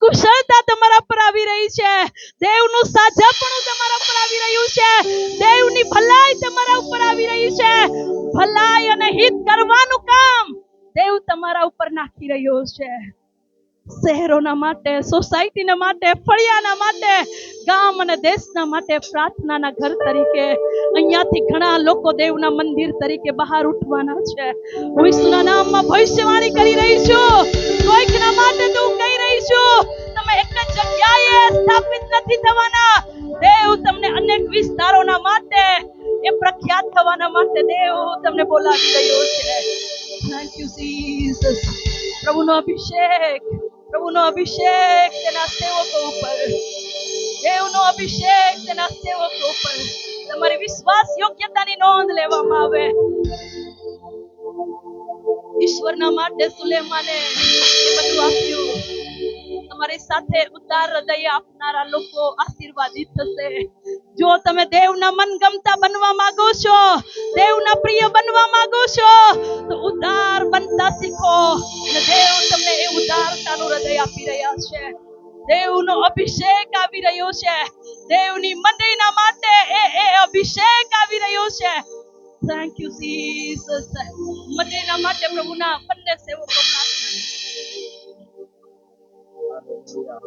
કુશળતા તમારા પર આવી રહી છે. દેવનું સાજાપણું તમારા પર આવી રહ્યું છે. દેવની ભલાઈ તમારા ઉપર આવી રહી છે. ભલાઈ અને હિત કરવાનું કામ દેવ તમારા ઉપર નાખી રહ્યો છે. શહેરોના માટે, સોસાયટીના માટે, ફળિયાના માટે, ગામ અને દેશના માટે પ્રાર્થનાના ઘર તરીકે અહીંયાથી ઘણા લોકો દેવના મંદિર તરીકે બહાર ઉઠવાના છે. હું ઈસુના નામમાં ભવિષ્યવાણી કરી રહી છું. કોઈકના માટે તો હું કહી રહી છું, તમે એક જ જગ્યાએ સ્થાપિત નથી થવાના. દેવ તમને અનેક વિસ્તારોના માટે, એ પ્રખ્યાત થવાના માટે દેવ તમને બોલાવી રહ્યો છે. Thank you Jesus. પ્રભુનો અભિષેક, પ્રભુનો અભિષેક તેના સેવકો ઉપર, દેવનો અભિષેક તેના સેવકો ઉપર. તમારી વિશ્વાસ યોગ્યતાની નોંધ લેવામાં આવે. ઈશ્વરના માટે સુલેમાને એ બધું આપ્યું. તમારી સાથે ઉદાર હૃદય આપનારા લોકો આશીર્વાદિત થશે. જો તમે દેવના મનગમતા બનવા માંગો છો, દેવના પ્રિય બનવા માંગો છો, તો ઉદાર બનતા શીખો. અને દેવ તમને એ ઉદારતાનું હૃદય આપી રહ્યા છે. દેવનો અભિષેક આવી રહ્યો છે. દેવની મંડળીના માટે એ અભિષેક આવી રહ્યો છે. Thank you Jesus. મંડળીના માટે પ્રભુના બંને સેવકો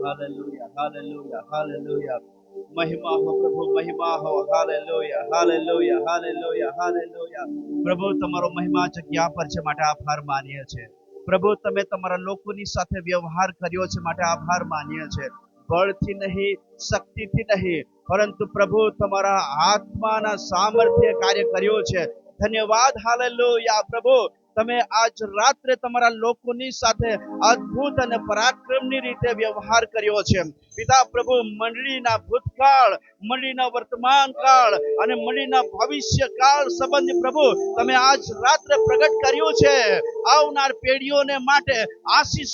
હાલેલુયા, હાલેલુયા, હાલેલુયા. મહિમા હો પ્રભુ, મહિમા હો. Hallelujah, hallelujah, hallelujah, hallelujah. પ્રભુ તમારો મહિમા જગ્યા પર છે માટે આભાર માનીએ છે. પ્રભુ તમે તમારા લોકોની સાથે વ્યવહાર કર્યો છે માટે આભાર માનીએ છે. બળથી નહીં, શક્તિથી નહીં, પરંતુ પ્રભુ તમારા આત્માના સામર્થ્ય કાર્ય કર્યો છે. ધન્યવાદ. હાલેલુયા. પ્રભુ તમે આજ રાત્રે તમારા લોકોની સાથે અદ્ભુત અને પરાક્રમની રીતે વ્યવહાર કર્યો છે. પિતા પ્રભુ, મંડળીના ભૂતકાળ, મંડળીના વર્તમાન કાળ અને મંડળીના ભવિષ્ય કાળ સંબંધી પ્રભુ તમે આજ રાત્રે પ્રગટ કર્યું છે. આવનાર પેઢીઓને માટે આશીષ